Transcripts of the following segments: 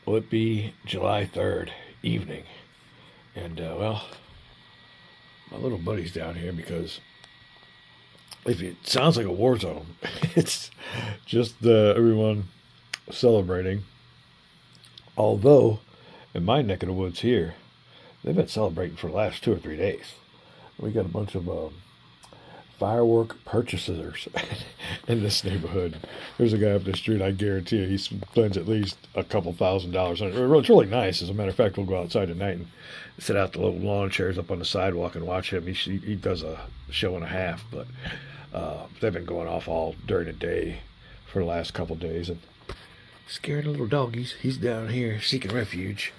Will it be July 3rd evening? And, well, my little buddy's down here because if it sounds like a war zone, it's just everyone celebrating. Although, in my neck of the woods here, they've been celebrating for the last 2 or 3 days. We got a bunch of firework purchasers in this neighborhood. There's a guy up the street, I guarantee you, he spends at least a couple $1,000s on it. It's really nice. As a matter of fact, we'll go outside tonight and sit out the little lawn chairs up on the sidewalk and watch him. He does a show and a half, but they've been going off all during the day for the last couple days and scaring the little doggies. He's down here seeking refuge.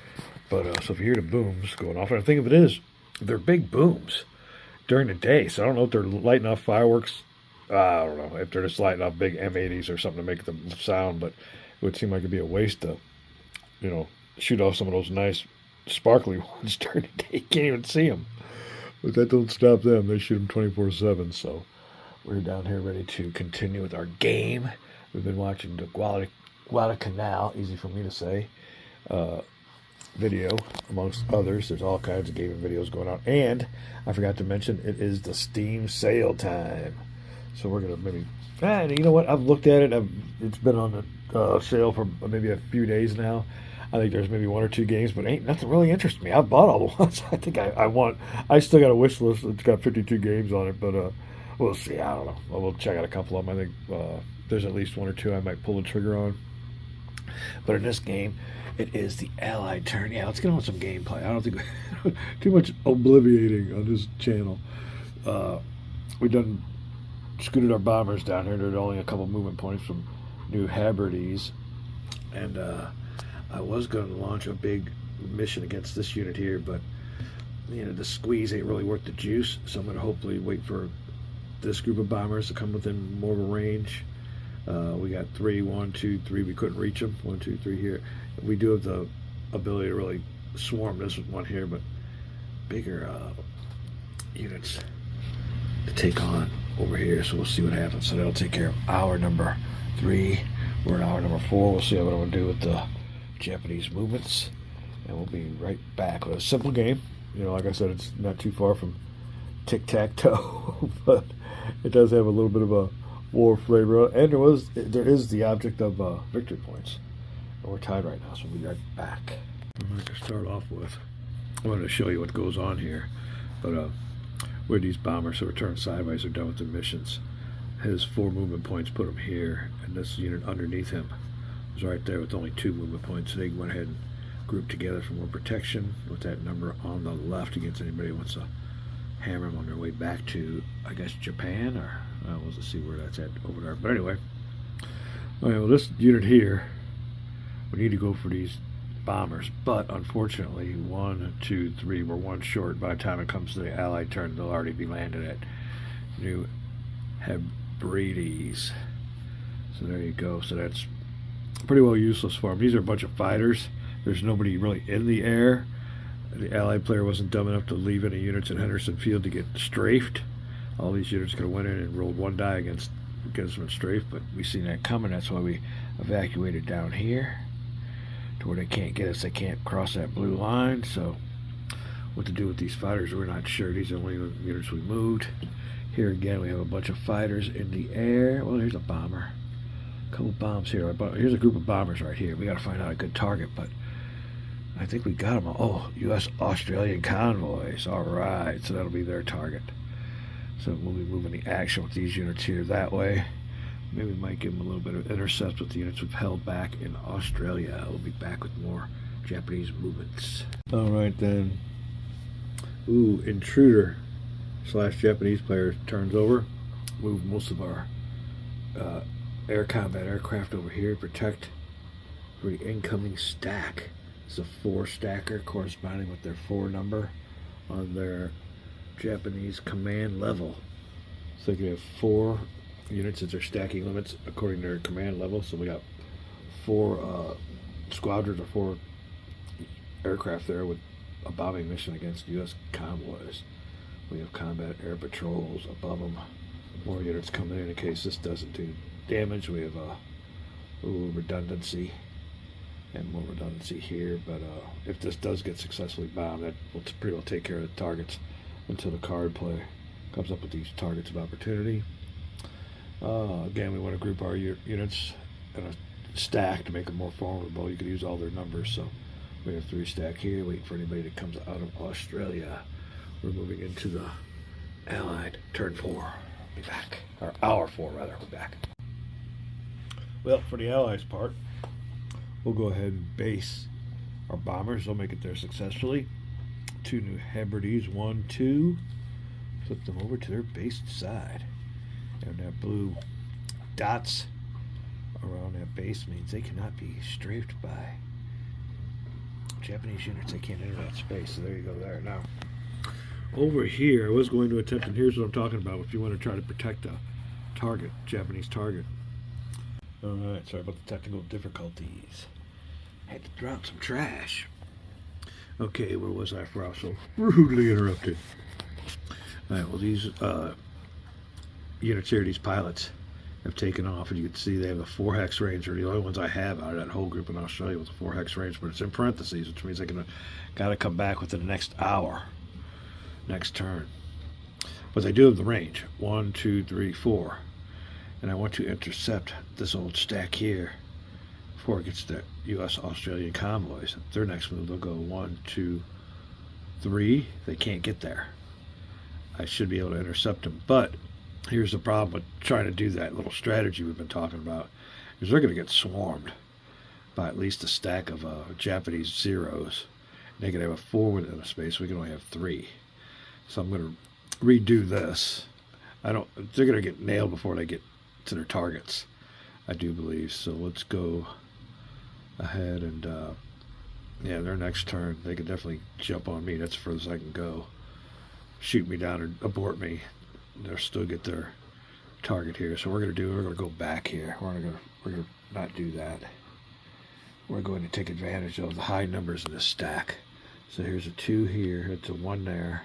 But so if you hear the booms going off, and the thing of it is, they're big booms during the day. So I don't know if they're lighting off fireworks. I don't know if they're just lighting off big M80s or something to make them sound. But it would seem like it'd be a waste to, shoot off some of those nice sparkly ones during the day. You can't even see them. But that don't stop them. They shoot them 24/7. So we're down here ready to continue with our game. We've been watching the Guadalcanal, easy for me to say, video, amongst others. There's all kinds of gaming videos going on. And I forgot to mention, it is the Steam sale time. So we're going to maybe... you know what? I've looked at it. It's been on the sale for maybe a few days now. I think there's maybe 1 or 2 games, but ain't nothing really interests me. I've bought all the ones I think I want. I still got a wish list that's got 52 games on it, but we'll see. I don't know. We'll check out a couple of them. I think there's at least 1 or 2 I might pull the trigger on. But in this game, it is the Allied turn. Yeah, let's get on with some gameplay. I don't think too much obliviating on this channel. We done scooted our bombers down here. There's only a couple movement points from New Hebrides, and I was going to launch a big mission against this unit here, but the squeeze ain't really worth the juice. So I'm going to hopefully wait for this group of bombers to come within more of a range. We got 3, 1, 2, 3. We couldn't reach them. 1, 2, 3 here. We do have the ability to really swarm this one here, but bigger units to take on over here. So we'll see what happens. So that'll take care of hour number 3. We're in hour number 4. We'll see what I'm going to do with the Japanese movements, and we'll be right back with a simple game. Like I said, it's not too far from tic-tac-toe, but it does have a little bit of a war flavor, and there is the object of victory points. And we're tied right now, so we'll be right back. I'm going to start off with, I'm going to show you what goes on here, but where these bombers who are turned sideways are done with their missions. His 4 movement points put him here, and this unit underneath him is right there with only 2 movement points. So they went ahead and grouped together for more protection with that number on the left against anybody who wants to hammer them on their way back to, I guess, Japan, or we'll just see where that's at over there. But anyway, all right, well, this unit here, we need to go for these bombers, but unfortunately 1, 2, 3, we're 1 short. By the time it comes to the Allied turn, they'll already be landed at New Hebrides. So there you go. So that's pretty well useless for them. These are a bunch of fighters. There's nobody really in the air. The Allied player wasn't dumb enough to leave any units in Henderson Field to get strafed. All these units could have went in and rolled 1 die against them strafe, but we seen that coming. That's why we evacuated down here to where they can't get us. They can't cross that blue line. So what to do with these fighters, we're not sure. These are the only units we moved. Here again, we have a bunch of fighters in the air. Well, here's a bomber. A couple bombs here. Here's a group of bombers right here. We got to find out a good target, but I think we got them. Oh, U.S. Australian convoys. All right, so that'll be their target. So we'll be moving the action with these units here that way. Maybe we might give them a little bit of intercept with the units we've held back in Australia. We'll be back with more Japanese movements. All right, then. Ooh, intruder / Japanese player turns over. Move most of our air combat aircraft over here. Protect for the incoming stack. It's a 4 stacker corresponding with their 4 number on their Japanese command level. So they can have 4 units as their stacking limits according to their command level. So we got 4 squadrons or 4 aircraft there with a bombing mission against U.S. convoys. We have combat air patrols above them. More units coming in case this doesn't do damage. We have redundancy. and more redundancy here. But if this does get successfully bombed, that will pretty well take care of the targets until the card play comes up with these targets of opportunity. Again, we want to group our units in a stack to make them more formidable. You could use all their numbers. So we have 3 stack here, waiting for anybody that comes out of Australia. We're moving into the Allied turn 4. We'll be back. Or hour 4, rather. We'll be back. Well, for the Allies part, we'll go ahead and base our bombers. They'll make it there successfully. 2 New Hebrides, 1, 2. Flip them over to their based side. And that blue dots around that base means they cannot be strafed by Japanese units. They can't enter that space. So there you go there. Now, over here, I was going to attempt, and here's what I'm talking about, if you want to try to protect a target, Japanese target. Alright, sorry about the technical difficulties. Had to drop some trash. Okay, where was I for? I was so rudely interrupted. Alright, well these units here, these pilots, have taken off, and you can see they have a 4 hex range. They're the only ones I have out of that whole group in Australia with a 4 hex range, but it's in parentheses, which means they got to come back within the next hour, next turn. But they do have the range, 1, 2, 3, 4, and I want to intercept this old stack here before it gets to U.S. Australian convoys. Their next move, they'll go 1, 2, 3. They can't get there. I should be able to intercept them, but here's the problem with trying to do that little strategy we've been talking about, is they're going to get swarmed by at least a stack of Japanese zeros. They can have a 4 within a space. We can only have 3. So I'm going to redo this. They're going to get nailed before they get to their targets, I do believe. So let's go ahead and yeah, their next turn they could definitely jump on me. That's the furthest I can go. Shoot me down or abort me. They'll still get their target here. So we're going to go back here. We're going to not do that. We're going to take advantage of the high numbers in this stack. So here's a 2 here. It's a 1 there,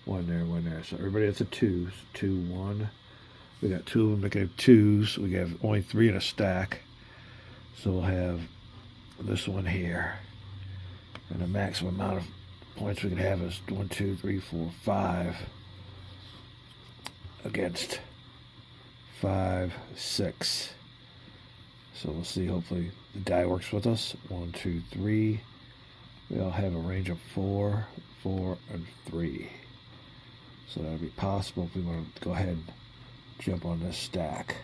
1 there, 1 there. So everybody has a 2. 2, 1. We got 2 of them that can have 2s. We have only 3 in a stack. So we'll have this one here. And the maximum amount of points we can have is 1, 2, 3, 4, 5 against 5, 6. So we'll see. Hopefully the die works with us. 1, 2, 3. We all have a range of 4, 4, and 3. So that'll be possible if we want to go ahead and jump on this stack.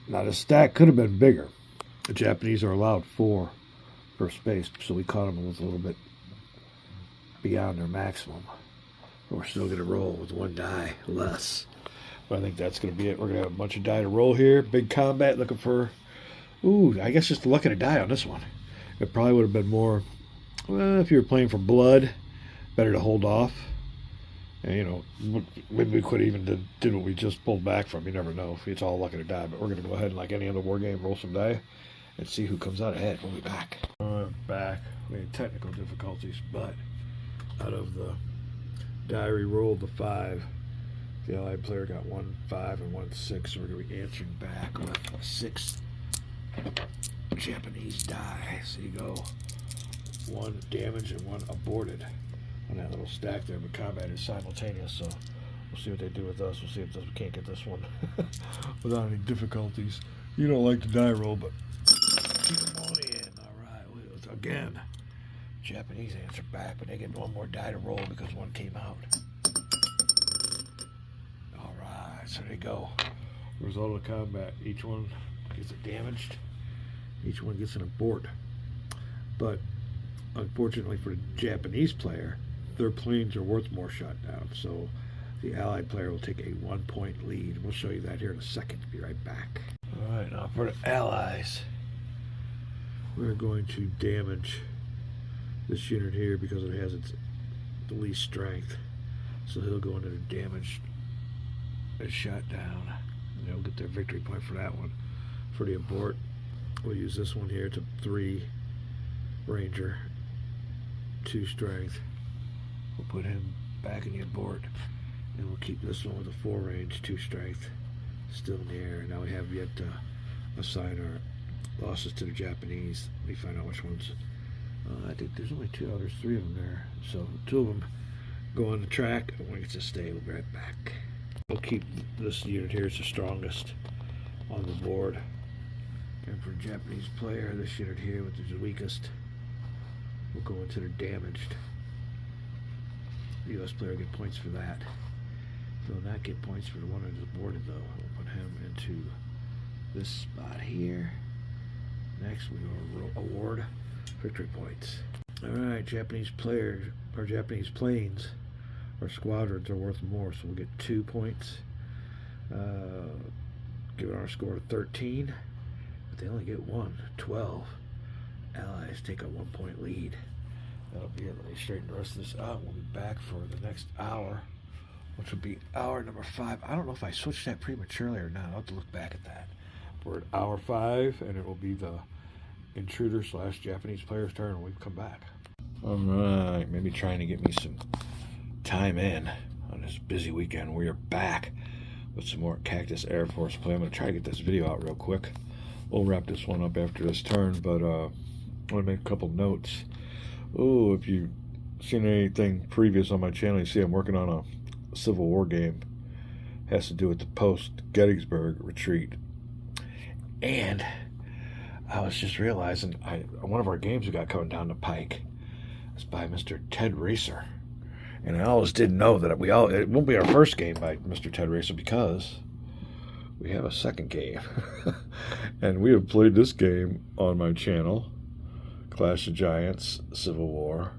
Now, the stack could have been bigger. The Japanese are allowed 4 per space, so we caught them with a little bit beyond their maximum. But we're still going to roll with 1 die less. But I think that's going to be it. We're going to have a bunch of die to roll here. Big combat, looking for... Ooh, I guess just lucky to die on this one. It probably would have been more... Well, if you were playing for blood, better to hold off. And, you know, maybe we could even did what we just pulled back from. You never know. It's all lucky to die. But we're going to go ahead and, like any other war game, roll some die and see who comes out ahead. We'll be back. Back. We had technical difficulties, but out of the die we rolled the 5, the Allied player got 1 5 and 1 6. So we're going to be answering back with a 6 Japanese die. So you go 1 damage and 1 aborted on that little stack there, but combat is simultaneous, so we'll see what they do with us. We'll see if we can't get this one without any difficulties. You don't like to die roll, but keep them on in. Alright, again, Japanese answer back, but they get 1 more die to roll because 1 came out. Alright, so there you go. Result of combat. Each one gets it damaged. Each one gets an abort. But unfortunately for the Japanese player, their planes are worth more shot down, so the Allied player will take a 1-point lead. We'll show you that here in a second. Be right back. Alright, now for the Allies, we're going to damage this unit here because it has the least strength. So he'll go into the damage and shot down, and they'll get their victory point for that one. For the abort, we'll use this one here. It's a 3 Ranger, 2 strength. We'll put him back in the abort, and we'll keep this one with a 4 range, 2 strength, still in the air. Now we have yet to assign our losses to the Japanese. Let me find out which ones. I think there's only two. Oh, there's three of them there. So 2 of them go on the track. And one gets to stay. We'll be right back. We'll keep this unit here. It's the strongest on the board. And for a Japanese player, this unit here, which is the weakest, will go into the damaged. The U.S. player will get points for that. He'll not get points for the one that is boarded, though. We'll put him into this spot here. Next, we will award victory points. Alright, Japanese players, or Japanese planes, or squadrons are worth more, so we'll get 2 points. Giving our score to 13. But they only get 1, 12. Allies take a 1 point lead. That'll be it. Let me straighten the rest of this out. We'll be back for the next hour, which will be hour number 5. I don't know if I switched that prematurely or not. I'll have to look back at that. We're at hour 5, and it will be the intruder / Japanese player's turn when we come back. All right, maybe trying to get me some time in on this busy weekend. We are back with some more Catus Air Force play. I'm going to try to get this video out real quick. We'll wrap this one up after this turn, but I want to make a couple notes. Oh, if you've seen anything previous on my channel, you see I'm working on a Civil War game. It has to do with the post-Gettysburg retreat. And I was just realizing, one of our games we got coming down the pike is by Mr. Ted Racer. And I always did know that it won't be our first game by Mr. Ted Racer because we have a second game. And we have played this game on my channel, Clash of Giants, Civil War.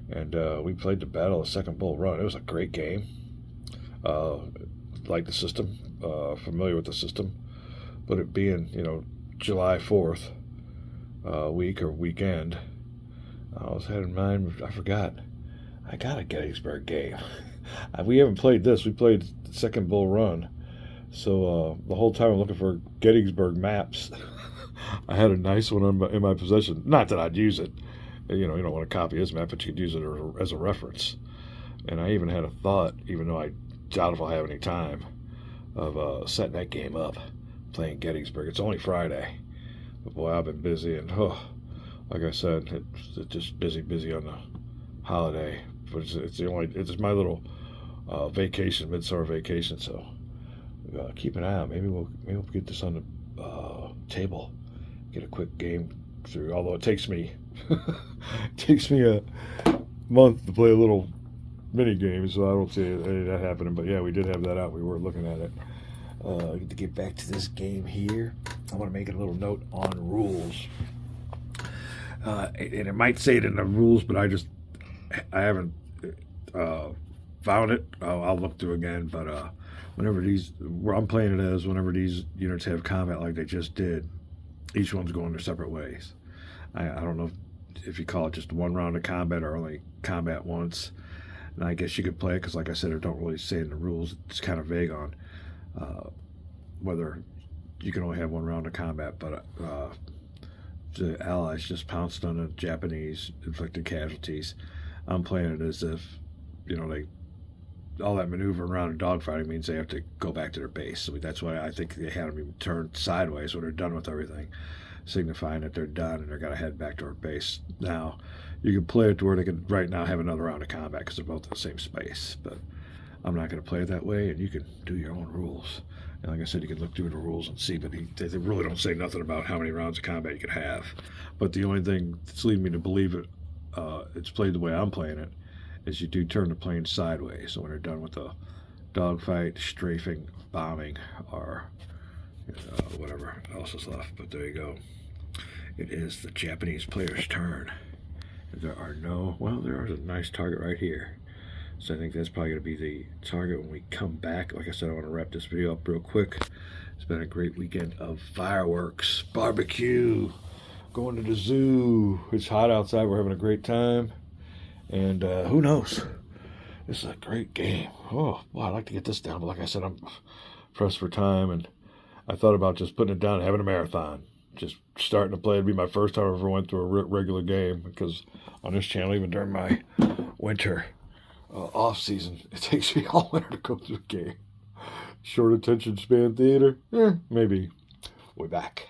And we played the Battle of Second Bull Run. It was a great game. Like the system, familiar with the system. But it being, July 4th week or weekend, I was had in mind, I forgot, I got a Gettysburg game. We haven't played this. We played Second Bull Run. So the whole time I'm looking for Gettysburg maps, I had a nice one in my possession. Not that I'd use it. You don't want to copy his map, but you could use it as a reference. And I even had a thought, even though I doubt if I'll have any time, of setting that game up, playing Gettysburg. It's only Friday. But boy, I've been busy, and like I said, it's just busy on the holiday. But it's my little vacation, midsummer vacation. So keep an eye out. Maybe we'll get this on the table, get a quick game through. Although it takes me a month to play a little mini game, so I don't see any of that happening. But yeah, we did have that out. We were looking at it. To get back to this game here, I want to make a little note on rules. And it might say it in the rules, but I haven't found it. I'll look through again. But where I'm playing it as, whenever these units have combat like they just did, each one's going their separate ways. I don't know if you call it just one round of combat or only combat once. And I guess you could play it because, like I said, it don't really say in the rules. It's kind of vague on whether you can only have one round of combat. But the Allies just pounced on the Japanese, inflicted casualties. I'm playing it as if, all that maneuvering around and dogfighting means they have to go back to their base. So that's why I think they had them even turned sideways when they're done with everything, signifying that they're done and they're going to head back to our base. Now, you can play it to where they can right now have another round of combat because they're both in the same space. But I'm not going to play it that way, and you can do your own rules. And like I said, you can look through the rules and see, but they really don't say nothing about how many rounds of combat you could have. But the only thing that's leading me to believe it's played the way I'm playing it is you do turn the plane sideways. So when they're done with the dogfight, strafing, bombing, or whatever else is left. But there you go. It is the Japanese player's turn. There is a nice target right here. So I think that's probably going to be the target when we come back. Like I said, I want to wrap this video up real quick. It's been a great weekend of fireworks, barbecue, going to the zoo. It's hot outside. We're having a great time. And who knows? This is a great game. Oh, boy, I'd like to get this down. But like I said, I'm pressed for time. And I thought about just putting it down and having a marathon. Just starting to play. It'd be my first time I ever went through a regular game. Because on this channel, even during my winter off season, it takes me all winter to go through a game. Short attention span theater? Maybe. We're back.